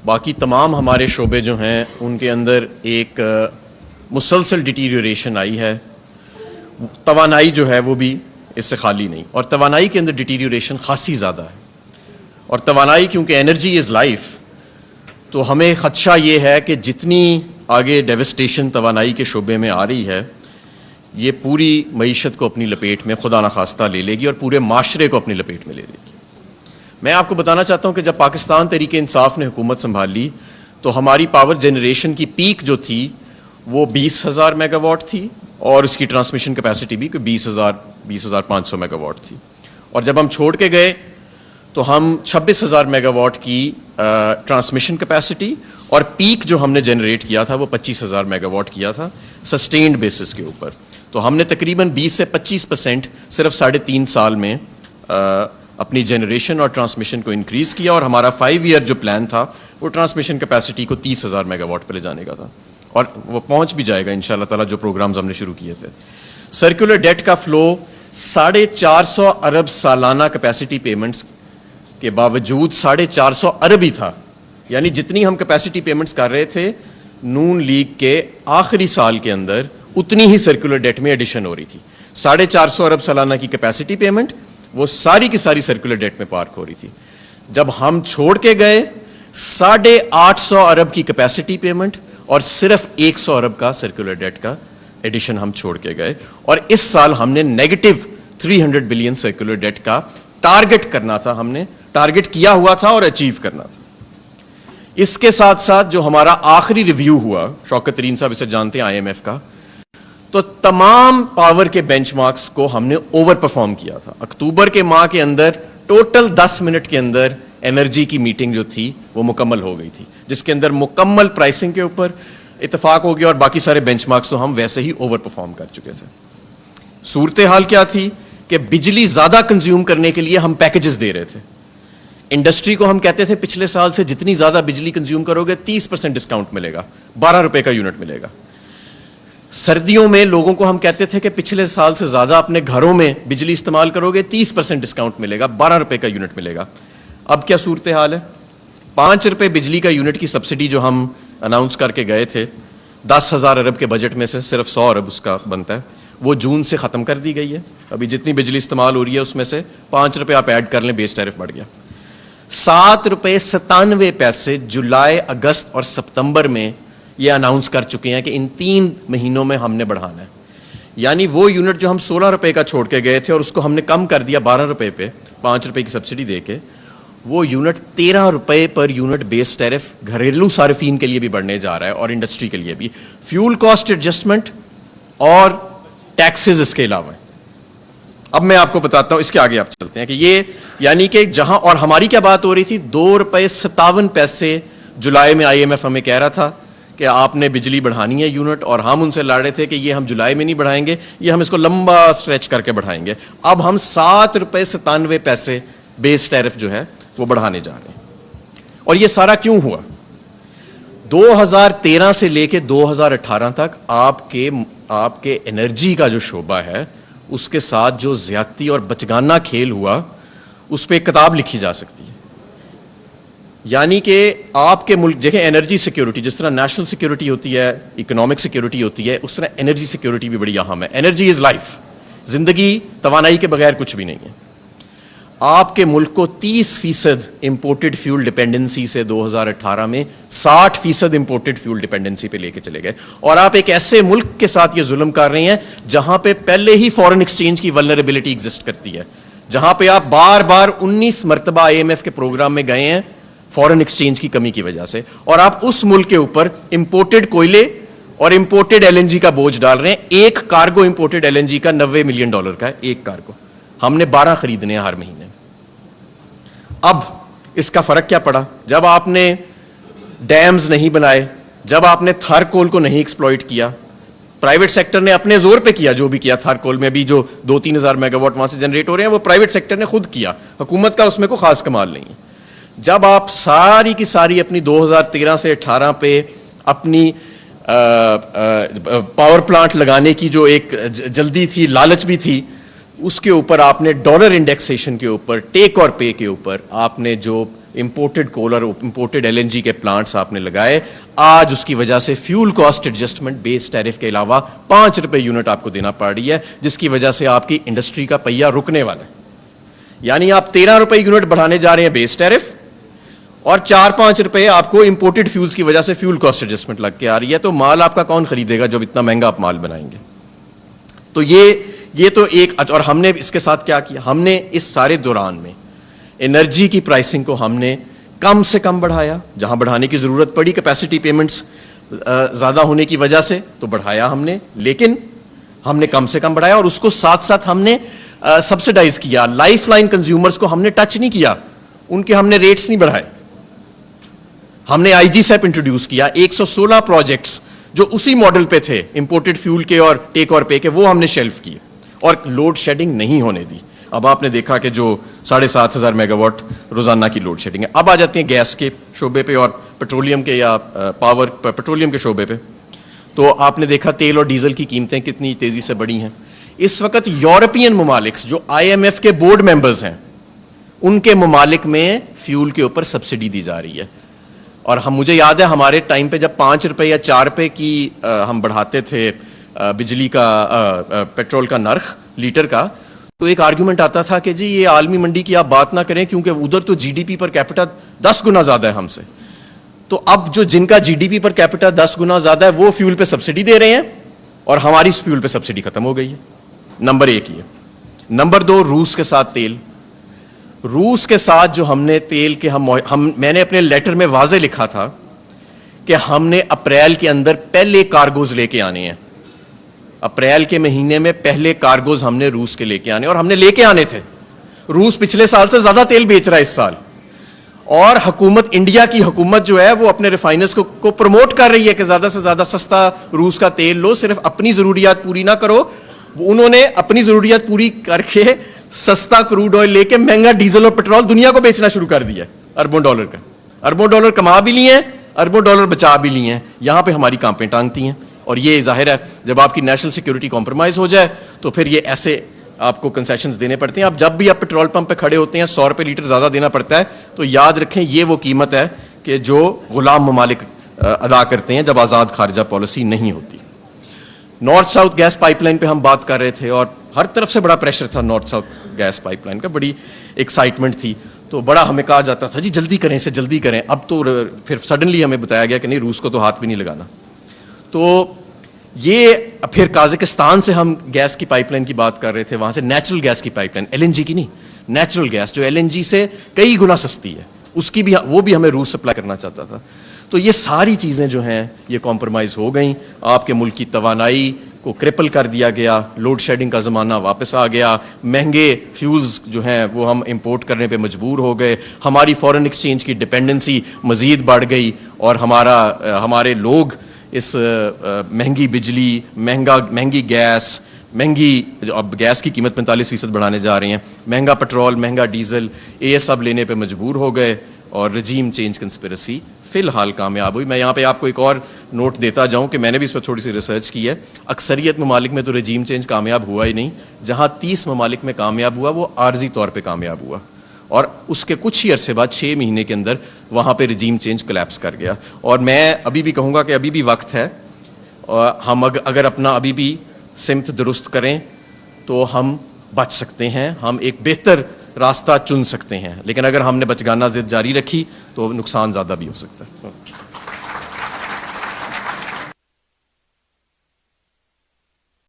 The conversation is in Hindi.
बाकी तमाम हमारे शोबे जो हैं उनके अंदर एक मुसलसल डिटीरियोरेशन आई है। तवानाई जो है वो भी इससे खाली नहीं, और तवानाई के अंदर डिटीरियोरेशन खासी ज़्यादा है। और तवानाई क्योंकि एनर्जी इज़ लाइफ, तो हमें ख़दशा ये है कि जितनी आगे डेवस्टेशन तवानाई के शोबे में आ रही है, ये पूरी मईशत को अपनी लपेट में खुदा न खास्ता ले लेगी और पूरे माशरे को अपनी लपेट में ले लेगी। मैं आपको बताना चाहता हूँ कि जब पाकिस्तान तहरीक इंसाफ ने हुकूमत संभाली तो हमारी पावर जनरेशन की पीक जो थी वो 20,000 मेगावाट थी, और इसकी ट्रांसमिशन कैपेसिटी भी 20,500 मेगावाट थी। और जब हम छोड़ के गए तो हम 26,000 मेगावाट की ट्रांसमिशन कैपेसिटी, और पीक जो हमने जनरेट किया था वो 25,000 मेगावाट किया था सस्टेन्ड बेसिस के ऊपर। तो हमने तकरीबन 20 से 25% सिर्फ 3.5 साल में अपनी जनरेशन और ट्रांसमिशन को इंक्रीज़ किया, और हमारा 5 ईयर जो प्लान था वो ट्रांसमिशन कैपेसिटी को 30,000 मेगावाट पर ले जाने का था, और वो पहुंच भी जाएगा इंशाल्लाह ताला जो प्रोग्राम्स हमने शुरू किए थे। सर्कुलर डेट का फ्लो 450 अरब सालाना कैपेसिटी पेमेंट्स के बावजूद 450 अरब ही था। यानी जितनी हम कैपेसिटी पेमेंट्स कर रहे थे नून लीग के आखिरी साल के अंदर, उतनी ही सर्कुलर डेट में एडिशन हो रही थी। 450 अरब सालाना की कैपेसिटी पेमेंट वो सारी की सारी सर्कुलर डेट में पार्क हो रही थी। जब हम छोड़ के गए 850 अरब की कैपेसिटी पेमेंट और सिर्फ 100 अरब का सर्कुलर डेट का एडिशन हम छोड़ के गए, और इस साल हमने नेगेटिव 300 बिलियन सर्कुलर डेट का टारगेट करना था, हमने टारगेट किया हुआ था और अचीव करना था। इसके साथ साथ जो हमारा आखिरी रिव्यू हुआ, शौकत तरीन साहब इसे जानते हैं IMF का, तो तमाम पावर के बेंचमार्क्स को हमने ओवर परफॉर्म किया था। अक्टूबर के माह के अंदर टोटल 10 मिनट के अंदर एनर्जी की मीटिंग जो थी वो मुकम्मल हो गई थी, जिसके अंदर मुकम्मल प्राइसिंग के ऊपर इत्तेफाक हो गया, और बाकी सारे बेंचमार्क्स तो हम वैसे ही ओवर परफॉर्म कर चुके थे। सूरत हाल क्या थी कि बिजली ज्यादा कंज्यूम करने के लिए हम पैकेजेस दे रहे थे। इंडस्ट्री को हम कहते थे पिछले साल से जितनी ज्यादा बिजली कंज्यूम करोगे 30% डिस्काउंट मिलेगा, 12 रुपए का यूनिट मिलेगा। सर्दियों में लोगों को हम कहते थे कि पिछले साल से ज्यादा अपने घरों में बिजली इस्तेमाल करोगे 30% डिस्काउंट मिलेगा, 12 रुपए का यूनिट मिलेगा। अब क्या सूरत हाल है? 5 रुपए बिजली का यूनिट की सब्सिडी जो हम अनाउंस करके गए थे 10,000 अरब के बजट में से सिर्फ 100 अरब उसका बनता है, वो जून से ख़त्म कर दी गई है। अभी जितनी बिजली इस्तेमाल हो रही है उसमें से 5 रुपए आप ऐड कर लें, बेस टैरिफ बढ़ गया। 7.97 जुलाई, अगस्त और सितंबर में ये अनाउंस कर चुके हैं कि इन 3 महीनों में हमने बढ़ाना है। यानी वो यूनिट जो हम 16 रुपए का छोड़ के गए थे और उसको हमने कम कर दिया 12 रुपए पे, 5 रुपए की सब्सिडी दे के, वो यूनिट 13 रुपए पर यूनिट बेस टैरिफ घरेलू सार्फिन के लिए भी बढ़ने जा रहा है और इंडस्ट्री के लिए भी। फ्यूल कॉस्ट एडजस्टमेंट और टैक्सेस इसके अलावा। अब मैं आपको बताता हूं, इसके आगे आप चलते हैं कि ये यानी कि जहां, और हमारी क्या बात हो रही थी, 2 रुपए 57 पैसे जुलाई में IMF हमें कह रहा था कि आपने बिजली बढ़ानी है यूनिट, और हम उनसे लड़ रहे थे कि ये हम जुलाई में नहीं बढ़ाएंगे, ये हम इसको लंबा स्ट्रेच करके बढ़ाएंगे। अब हम 7 रुपए 97 पैसे बेस टैरिफ जो है वो बढ़ाने जा रहे हैं। और ये सारा क्यों हुआ? 2013 से लेके 2018 तक आपके एनर्जी का जो शोबा है उसके साथ जो ज्यादती और बचगाना खेल हुआ, उस पर एक किताब लिखी जा सकती है। यानी कि आपके मुल्क, देखें, एनर्जी सिक्योरिटी जिस तरह नेशनल सिक्योरिटी होती है, इकोनॉमिक सिक्योरिटी होती है, उस तरह एनर्जी सिक्योरिटी भी बड़ी अहम है। एनर्जी इज लाइफ, जिंदगी तवानाई के बगैर कुछ भी नहीं है। आपके मुल्क को 30% इंपोर्टेड फ्यूल डिपेंडेंसी से 2018 में 60% इंपोर्टेड फ्यूल डिपेंडेंसी पे लेके चले गए, और आप एक ऐसे मुल्क के साथ ये जुल्म कर रहे हैं जहां पे पहले ही फॉरेन एक्सचेंज की वल्नरेबिलिटी एग्जिस्ट करती है, जहां पे आप बार बार 19 मरतबा IMF के प्रोग्राम में गए हैं फॉरेन एक्सचेंज की कमी की वजह से, और आप उस मुल्क के ऊपर इंपोर्टेड कोयले और इंपोर्टेड LNG का बोझ डाल रहे हैं। एक कार्गो इंपोर्टेड LNG का $90 मिलियन का है, एक कार्गो। हमने 12 खरीदने हैं हर महीने। अब इसका फर्क क्या पड़ा? जब आपने डैम्स नहीं बनाए, जब आपने थर कोल को नहीं एक्सप्लॉइट किया, प्राइवेट सेक्टर ने अपने जोर पे किया, जो भी किया थर कोल में भी जो 2-3 हज़ार मेगावाट वहां से जनरेट हो रहे हैं वो प्राइवेट सेक्टर ने खुद किया, हुकूमत का उसमें कोई खास कमाल नहीं है। जब आप सारी की सारी अपनी 2013 से 18 पे अपनी पावर प्लांट लगाने की जो एक जल्दी थी, लालच भी थी, उसके ऊपर आपने डॉलर इंडेक्सेशन के ऊपर, टेक और पे के ऊपर आपने जो इंपोर्टेड कोल और इंपोर्टेड एलएनजी के प्लांट्स आपने लगाए, आज उसकी वजह से fuel cost adjustment base tariff के अलावा 5 रुपए यूनिट आपको देना पड़ रही है, जिसकी वजह से आपकी इंडस्ट्री का पहिया रुकने वाला है। यानी आप 13 रुपए यूनिट बढ़ाने जा रहे हैं बेस टैरिफ, और 4-5 रुपए आपको इंपोर्टेड फ्यूल्स की वजह से फ्यूल कॉस्ट एडजस्टमेंट लग के आ रही है। तो माल आपका कौन खरीदेगा जब इतना महंगा आप माल बनाएंगे? तो ये तो एक। और हमने इसके साथ क्या किया, हमने इस सारे दौरान में एनर्जी की प्राइसिंग को हमने कम से कम बढ़ाया, जहां बढ़ाने की जरूरत पड़ी कैपेसिटी पेमेंट्स ज्यादा होने की वजह से तो बढ़ाया हमने, लेकिन हमने कम से कम बढ़ाया और उसको साथ साथ हमने सब्सिडाइज किया। लाइफलाइन कंज्यूमर्स को हमने टच नहीं किया, उनके हमने रेट्स नहीं बढ़ाए। हमने आईजीसेप इंट्रोड्यूस किया, 116 प्रोजेक्ट्स जो उसी मॉडल पे थे इंपोर्टेड फ्यूल के और टेक और पे के, वो हमने शेल्फ किए और लोड शेडिंग नहीं होने दी। अब आपने देखा कि जो 7,500 मेगावाट रोजाना की लोड शेडिंग है। अब आ जाती है गैस के शोबे पे और पेट्रोलियम के या पेट्रोलियम के शोबे पे। तो आपने देखा तेल और डीजल की कीमतें कितनी तेजी से बढ़ी हैं। इस वक्त यूरोपियन ममालिक जो IMF के बोर्ड मेंबर्स हैं, उनके ममालिक में फ्यूल के ऊपर सब्सिडी दी जा रही है। और मुझे याद है हमारे टाइम पे जब 5 रुपए या 4 रुपए की हम बढ़ाते थे बिजली का पेट्रोल का नर्ख लीटर का, तो एक आर्गुमेंट आता था कि जी ये आलमी मंडी की आप बात ना करें क्योंकि उधर तो जीडीपी पर कैपिटा 10 गुना ज्यादा है हमसे। तो अब जो जिनका जीडीपी पर कैपिटा 10 गुना ज्यादा है वो फ्यूल पे सब्सिडी दे रहे हैं और हमारी फ्यूल पे सब्सिडी खत्म हो गई है। नंबर 1 ये। नंबर 2, रूस के साथ तेल। रूस के साथ जो हमने तेल के मैंने अपने लेटर में वाज़े लिखा था कि हमने अप्रैल के अंदर पहले कार्गोज लेके आने हैं। अप्रैल के महीने में पहले कार्गोज हमने रूस के लेके आने, और हमने लेके आने थे। रूस पिछले साल से ज्यादा तेल बेच रहा है इस साल, और हुकूमत, इंडिया की हुकूमत जो है वो अपने रिफाइनर्स को प्रमोट कर रही है कि ज्यादा से ज्यादा सस्ता रूस का तेल लो, सिर्फ अपनी जरूरियात पूरी ना करो। उन्होंने अपनी जरूरियात पूरी करके सस्ता क्रूड ऑयल लेके महंगा डीजल और पेट्रोल दुनिया को बेचना शुरू कर दिया, अरबों डॉलर का। अरबों डॉलर कमा भी लिए हैं, अरबों डॉलर बचा भी लिए हैं। यहां पे हमारी कांपें टांगती हैं, और ये जाहिर है जब आपकी नेशनल सिक्योरिटी कॉम्प्रोमाइज हो जाए तो फिर ये ऐसे आपको कंसेशंस देने पड़ते हैं। अब जब भी आप पेट्रोल पंप पे खड़े होते हैं 100 रुपए लीटर ज्यादा देना पड़ता है, तो याद रखें ये वो कीमत है कि जो गुलाम ममालिक अदा करते हैं जब आजाद खारजा पॉलिसी नहीं होती। नॉर्थ साउथ गैस पाइपलाइन पे हम बात कर रहे थे और हर तरफ से बड़ा प्रेशर था नॉर्थ साउथ गैस पाइपलाइन का, बड़ी एक्साइटमेंट थी। तो बड़ा हमें कहा जाता था जी जल्दी करें इसे, जल्दी करें। अब तो फिर सडनली हमें बताया गया कि नहीं, रूस को तो हाथ भी नहीं लगाना। तो ये फिर काजाकिस्तान से हम गैस की पाइपलाइन की बात कर रहे थे, वहां से नेचुरल गैस की पाइपलाइन, एलएनजी की नहीं, नेचुरल गैस जो एलएनजी से कई गुना सस्ती है, उसकी भी वो भी हमें रूस सप्लाई करना चाहता था। तो ये सारी चीज़ें जो हैं ये कॉम्प्रोमाइज़ हो गई। आपके मुल्क की तवानाई को क्रिपल कर दिया गया, लोड शेडिंग का ज़माना वापस आ गया, महंगे फ्यूल्स जो हैं वो हम इंपोर्ट करने पे मजबूर हो गए, हमारी फॉरेन एक्सचेंज की डिपेंडेंसी मज़ीद बढ़ गई, और हमारे लोग इस महंगी बिजली, महंगी गैस, अब गैस की कीमत 45% बढ़ाने जा रहे हैं, महंगा पेट्रोल, महंगा डीजल, ये सब लेने पे मजबूर हो गए, और रजीम चेंज कंस्पिरेसी फिलहाल कामयाब हुई। मैं यहाँ पे आपको एक और नोट देता जाऊँ कि मैंने भी इस पर थोड़ी सी रिसर्च की है। अक्सरियत ममालिक में तो रजीम चेंज कामयाब हुआ ही नहीं, जहाँ 30 ममालिक में कामयाब हुआ वो आर्जी तौर पर कामयाब हुआ, और उसके कुछ ही अरसे बाद 6 महीने के अंदर वहाँ पे रजीम चेंज कोलैप्स कर गया। और मैं अभी भी कहूँगा कि अभी भी वक्त है, और हम अगर अपना अभी भी सिमत दुरुस्त करें तो हम बच सकते हैं, हम एक बेहतर रास्ता चुन सकते हैं। लेकिन अगर हमने बचगाना जिद जारी रखी तो नुकसान ज़्यादा भी हो सकता है।